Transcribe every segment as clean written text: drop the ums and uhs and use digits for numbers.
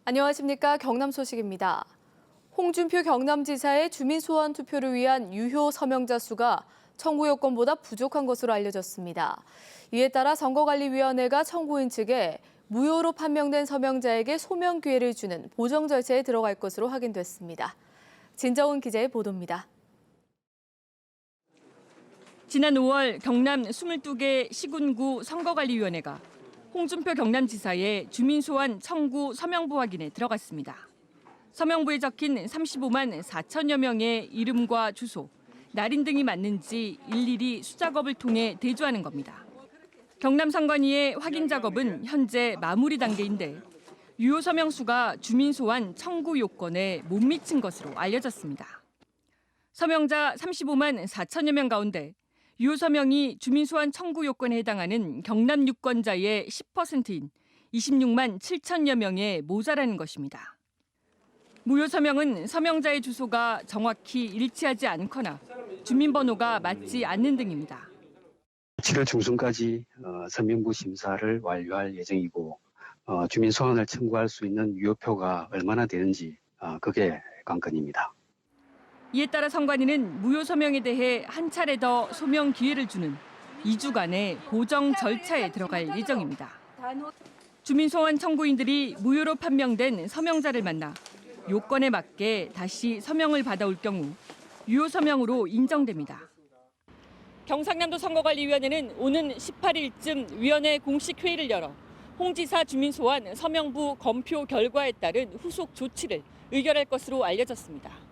안녕하십니까. 경남 소식입니다. 홍준표 경남지사의 주민소환 투표를 위한 유효 서명자 수가 청구 요건보다 부족한 것으로 알려졌습니다. 이에 따라 선거관리위원회가 청구인 측에 무효로 판명된 서명자에게 소명 기회를 주는 보정 절차에 들어갈 것으로 확인됐습니다. 진정훈 기자의 보도입니다. 지난 5월 경남 22개 시군구 선거관리위원회가 홍준표 경남지사의 주민소환 청구 서명부 확인에 들어갔습니다. 서명부에 적힌 35만 4천여 명의 이름과 주소, 날인 등이 맞는지 일일이 수작업을 통해 대조하는 겁니다. 경남 선관위의 확인 작업은 현재 마무리 단계인데 유효 서명 수가 주민소환 청구 요건에 못 미친 것으로 알려졌습니다. 서명자 35만 4천여 명 가운데 유효 서명이 주민소환 청구 요건에 해당하는 경남 유권자의 10%인 26만 7천여 명에 모자라는 것입니다. 무효 서명은 서명자의 주소가 정확히 일치하지 않거나 주민번호가 맞지 않는 등입니다. 7월 중순까지 서명부 심사를 완료할 예정이고 주민 소환을 청구할 수 있는 유효표가 얼마나 되는지 그게 관건입니다. 이에 따라 선관위는 무효 서명에 대해 한 차례 더 소명 기회를 주는 2주간의 보정 절차에 들어갈 예정입니다. 주민소환 청구인들이 무효로 판명된 서명자를 만나 요건에 맞게 다시 서명을 받아올 경우 유효 서명으로 인정됩니다. 경상남도 선거관리위원회는 오는 18일쯤 위원회 공식 회의를 열어 홍 지사 주민소환 서명부 검표 결과에 따른 후속 조치를 의결할 것으로 알려졌습니다.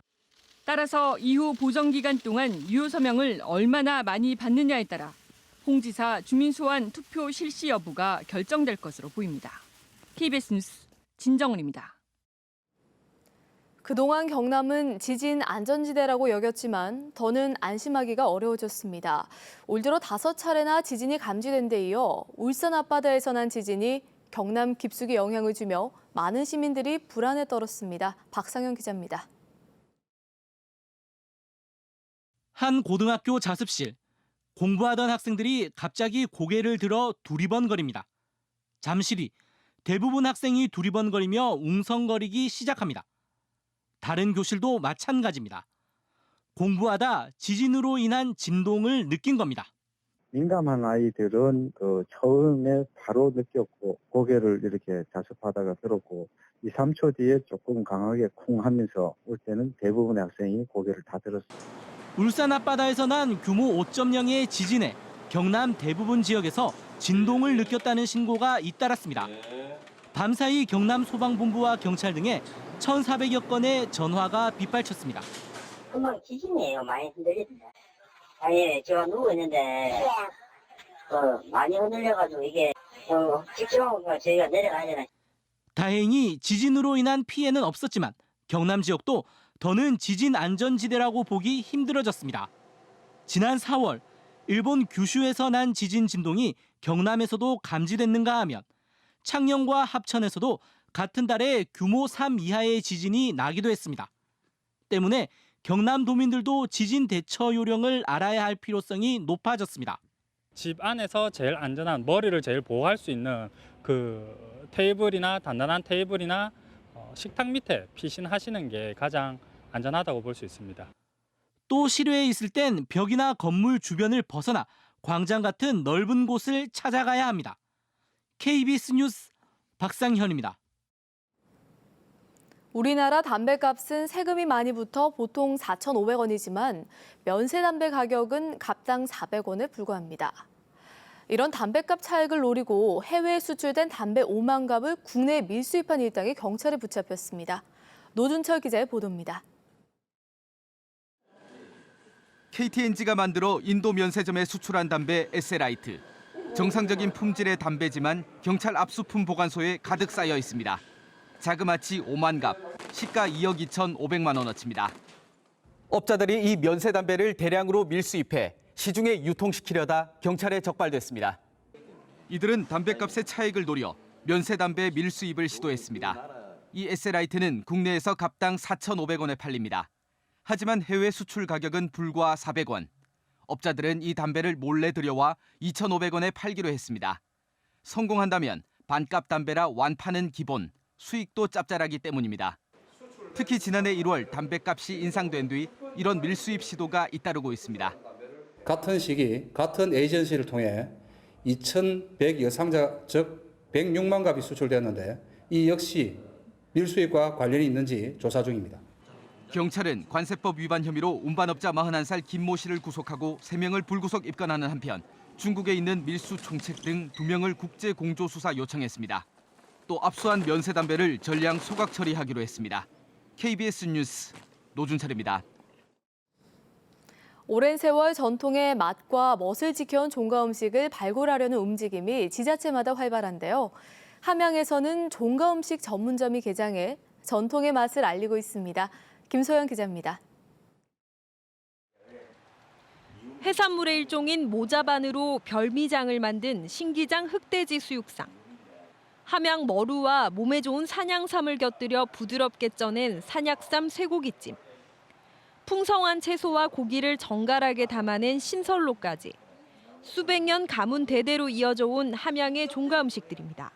따라서 이후 보정 기간 동안 유효 서명을 얼마나 많이 받느냐에 따라 홍 지사 주민소환 투표 실시 여부가 결정될 것으로 보입니다. KBS 뉴스 진정훈입니다. 그동안 경남은 지진 안전지대라고 여겼지만 더는 안심하기가 어려워졌습니다. 올 들어 5차례나 지진이 감지된 데 이어 울산 앞바다에서 난 지진이 경남 깊숙이 영향을 주며 많은 시민들이 불안에 떨었습니다. 박상현 기자입니다. 한 고등학교 자습실. 공부하던 학생들이 갑자기 고개를 들어 두리번거립니다. 잠시 뒤 대부분 학생이 두리번거리며 웅성거리기 시작합니다. 다른 교실도 마찬가지입니다. 공부하다 지진으로 인한 진동을 느낀 겁니다. 민감한 아이들은 처음에 바로 느꼈고 고개를 이렇게 자습하다가 들었고 2, 3초 뒤에 조금 강하게 쿵 하면서 올 때는 대부분의 학생이 고개를 다 들었습니다. 울산 앞바다에서 난 규모 5.0의 지진에 경남 대부분 지역에서 진동을 느꼈다는 신고가 잇따랐습니다. 밤사이 경남 소방본부와 경찰 등에 1,400여 건의 전화가 빗발쳤습니다. 금방 지진이에요. 많이 흔들립니다. 아니, 저 누워 있는데 많이 흔들려가지고 이게 직접 저희가 내려가야 되나. 다행히 지진으로 인한 피해는 없었지만 경남 지역도 더는 지진 안전지대라고 보기 힘들어졌습니다. 지난 4월 일본 규슈에서 난 지진 진동이 경남에서도 감지됐는가 하면 창녕과 합천에서도 같은 달에 규모 3 이하의 지진이 나기도 했습니다. 때문에 경남도민들도 지진 대처 요령을 알아야 할 필요성이 높아졌습니다. 집 안에서 제일 안전한 머리를 제일 보호할 수 있는 그 테이블이나 단단한 테이블이나 식탁 밑에 피신하시는 게 가장 안전하다고 볼 수 있습니다. 또 실외에 있을 땐 벽이나 건물 주변을 벗어나 광장 같은 넓은 곳을 찾아가야 합니다. KBS 뉴스 박상현입니다. 우리나라 담배값은 세금이 많이 붙어 보통 4,500원이지만 면세 담배 가격은 갑당 400원에 불과합니다. 이런 담배값 차익을 노리고 해외에 수출된 담배 5만 갑을 국내에 밀수입한 일당이 경찰에 붙잡혔습니다. 노준철 기자의 보도입니다. KTNG가 만들어 인도 면세점에 수출한 담배 에세라이트. 정상적인 품질의 담배지만 경찰 압수품 보관소에 가득 쌓여 있습니다. 자그마치 5만 갑, 시가 2억 2,500만 원어치입니다. 업자들이 이 면세 담배를 대량으로 밀수입해 시중에 유통시키려다 경찰에 적발됐습니다. 이들은 담배값의 차익을 노려 면세 담배 밀수입을 시도했습니다. 이 에세라이트는 국내에서 갑당 4,500원에 팔립니다. 하지만 해외 수출 가격은 불과 400원. 업자들은 이 담배를 몰래 들여와 2,500원에 팔기로 했습니다. 성공한다면 반값 담배라 완파는 기본, 수익도 짭짤하기 때문입니다. 특히 지난해 1월 담배값이 인상된 뒤 이런 밀수입 시도가 잇따르고 있습니다. 같은 시기 같은 에이전시를 통해 2,100여 상자 즉 106만 갑이 수출되었는데 이 역시 밀수입과 관련이 있는지 조사 중입니다. 경찰은 관세법 위반 혐의로 운반업자 41살 김모 씨를 구속하고 3명을 불구속 입건하는 한편 중국에 있는 밀수 총책 등 2명을 국제 공조 수사 요청했습니다. 또 압수한 면세 담배를 전량 소각 처리하기로 했습니다. KBS 뉴스 노준철입니다. 오랜 세월 전통의 맛과 멋을 지켜온 종가 음식을 발굴하려는 움직임이 지자체마다 활발한데요. 함양에서는 종가 음식 전문점이 개장해 전통의 맛을 알리고 있습니다. 김소연 기자입니다. 해산물의 일종인 모자반으로 별미장을 만든 신기장 흑돼지 수육상. 함양 머루와 몸에 좋은 산양삼을 곁들여 부드럽게 쪄낸 산약삼 쇠고기찜. 풍성한 채소와 고기를 정갈하게 담아낸 신설로까지. 수백 년 가문 대대로 이어져 온 함양의 종가 음식들입니다.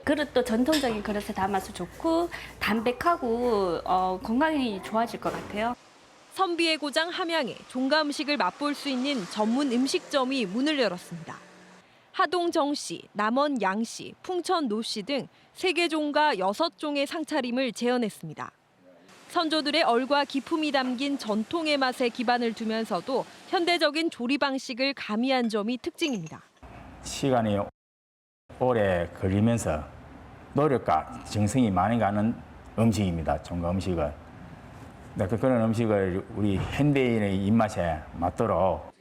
그릇도 전통적인 그릇에 담아서 좋고 담백하고 건강이 좋아질 것 같아요. 선비의 고장 함양에 종가 음식을 맛볼 수 있는 전문 음식점이 문을 열었습니다. 하동 정씨, 남원 양씨, 풍천 노씨 등 세계 종가 6종의 상차림을 재현했습니다. 선조들의 얼과 기품이 담긴 전통의 맛에 기반을 두면서도 현대적인 조리 방식을 가미한 점이 특징입니다. 시간이 오래 걸리면서 노력과 정성이 많이 가는 음식입니다. 종가 음식은. 그런 음식을 우리 현대인의 입맛에 맞도록.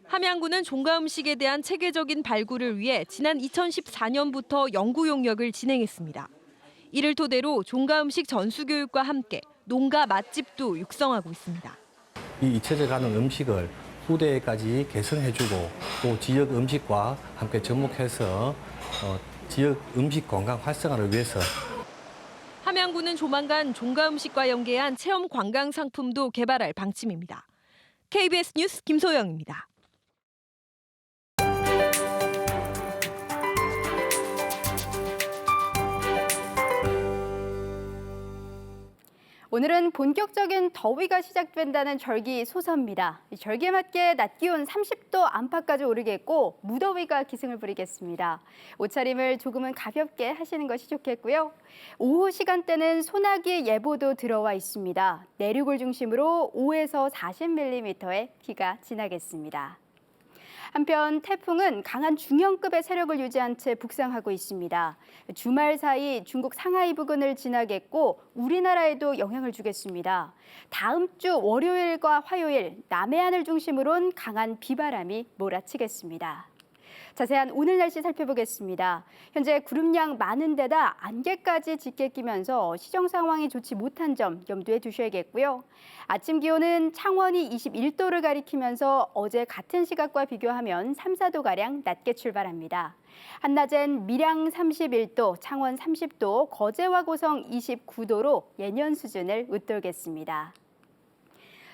함양군은 종가 음식에 대한 체계적인 발굴을 위해 지난 2014년부터 연구 용역을 진행했습니다. 이를 토대로 종가 음식 전수 교육과 함께 농가 맛집도 육성하고 있습니다. 이 잊혀져가는 음식을 후대까지 개선해주고 또 지역 음식과 함께 접목해서 지역 음식 건강 활성화를 위해서 함양군은 조만간 종가 음식과 연계한 체험 관광 상품도 개발할 방침입니다. KBS 뉴스 김소영입니다. 오늘은 본격적인 더위가 시작된다는 절기 소서입니다. 이 절기에 맞게 낮 기온 30도 안팎까지 오르겠고 무더위가 기승을 부리겠습니다. 옷차림을 조금은 가볍게 하시는 것이 좋겠고요. 오후 시간대는 소나기 예보도 들어와 있습니다. 내륙을 중심으로 5에서 40mm의 비가 지나겠습니다. 한편 태풍은 강한 중형급의 세력을 유지한 채 북상하고 있습니다. 주말 사이 중국 상하이 부근을 지나겠고 우리나라에도 영향을 주겠습니다. 다음 주 월요일과 화요일 남해안을 중심으로는 강한 비바람이 몰아치겠습니다. 자세한 오늘 날씨 살펴보겠습니다. 현재 구름량 많은 데다 안개까지 짙게 끼면서 시정 상황이 좋지 못한 점 염두에 두셔야겠고요. 아침 기온은 창원이 21도를 가리키면서 어제 같은 시각과 비교하면 3, 4도가량 낮게 출발합니다. 한낮엔 밀양 31도, 창원 30도, 거제와 고성 29도로 예년 수준을 웃돌겠습니다.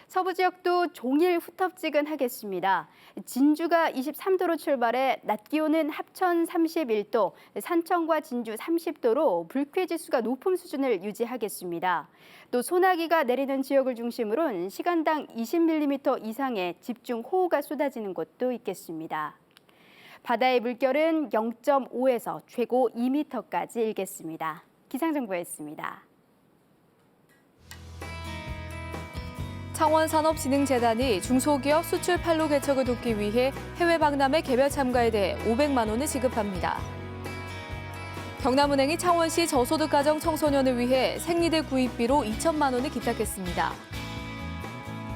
서부 지역도 종일 후텁지근하겠습니다. 진주가 23도로 출발해 낮 기온은 합천 31도, 산청과 진주 30도로 불쾌지수가 높은 수준을 유지하겠습니다. 또 소나기가 내리는 지역을 중심으로는 시간당 20mm 이상의 집중 호우가 쏟아지는 곳도 있겠습니다. 바다의 물결은 0.5에서 최고 2m까지 일겠습니다. 기상정보였습니다. 창원산업진흥재단이 중소기업 수출 판로 개척을 돕기 위해 해외 박람회 개별 참가에 대해 500만 원을 지급합니다. 경남은행이 창원시 저소득가정 청소년을 위해 생리대 구입비로 2천만 원을 기탁했습니다.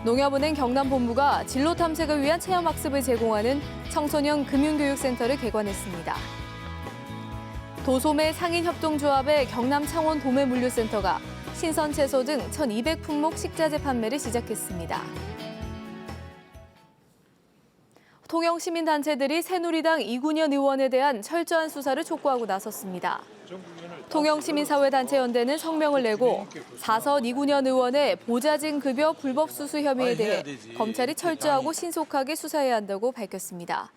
농협은행 경남본부가 진로 탐색을 위한 체험학습을 제공하는 청소년 금융교육센터를 개관했습니다. 도소매 상인협동조합의 경남 창원 도매물류센터가 신선 채소 등 1,200품목 식자재 판매를 시작했습니다. 통영시민단체들이 새누리당 이군현 의원에 대한 철저한 수사를 촉구하고 나섰습니다. 통영시민사회단체연대는 성명을 내고 4선 이군현 의원의 보좌진 급여 불법 수수 혐의에 대해 검찰이 철저하고 신속하게 수사해야 한다고 밝혔습니다.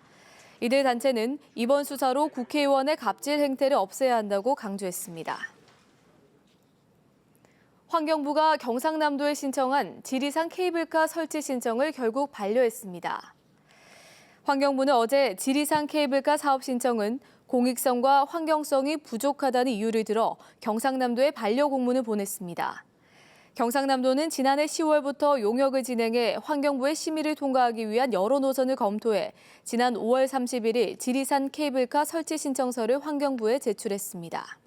이들 단체는 이번 수사로 국회의원의 갑질 행태를 없애야 한다고 강조했습니다. 환경부가 경상남도에 신청한 지리산 케이블카 설치 신청을 결국 반려했습니다. 환경부는 어제 지리산 케이블카 사업 신청은 공익성과 환경성이 부족하다는 이유를 들어 경상남도에 반려 공문을 보냈습니다. 경상남도는 지난해 10월부터 용역을 진행해 환경부의 심의를 통과하기 위한 여러 노선을 검토해 지난 5월 31일 지리산 케이블카 설치 신청서를 환경부에 제출했습니다.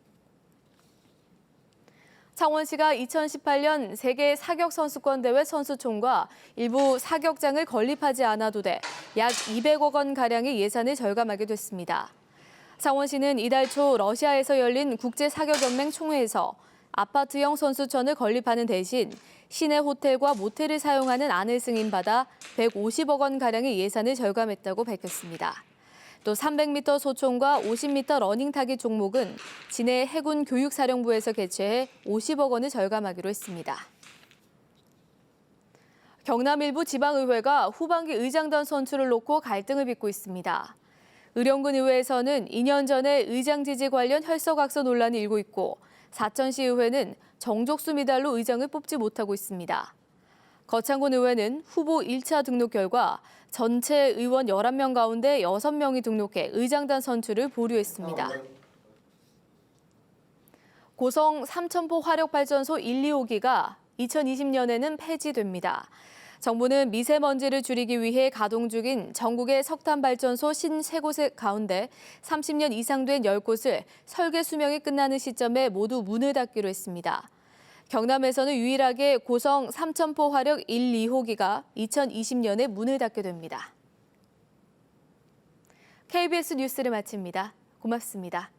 창원시가 2018년 세계 사격 선수권 대회 선수촌과 일부 사격장을 건립하지 않아도 돼 약 200억 원 가량의 예산을 절감하게 됐습니다. 창원시는 이달 초 러시아에서 열린 국제사격연맹 총회에서 아파트형 선수촌을 건립하는 대신 시내 호텔과 모텔을 사용하는 안을 승인받아 150억 원 가량의 예산을 절감했다고 밝혔습니다. 또 300m 소총과 50m 러닝 타기 종목은 진해 해군 교육사령부에서 개최해 50억 원을 절감하기로 했습니다. 경남 일부 지방의회가 후반기 의장단 선출을 놓고 갈등을 빚고 있습니다. 의령군 의회에서는 2년 전에 의장 지지 관련 혈서각서 논란이 일고 있고 사천시 의회는 정족수 미달로 의장을 뽑지 못하고 있습니다. 거창군 의회는 후보 1차 등록 결과 전체 의원 11명 가운데 6명이 등록해 의장단 선출을 보류했습니다. 고성 삼천포 화력발전소 1, 2호기가 2020년에는 폐지됩니다. 정부는 미세먼지를 줄이기 위해 가동 중인 전국의 석탄발전소 53곳 가운데 30년 이상 된 10곳을 설계 수명이 끝나는 시점에 모두 문을 닫기로 했습니다. 경남에서는 유일하게 고성 삼천포 화력 1, 2호기가 2020년에 문을 닫게 됩니다. KBS 뉴스를 마칩니다. 고맙습니다.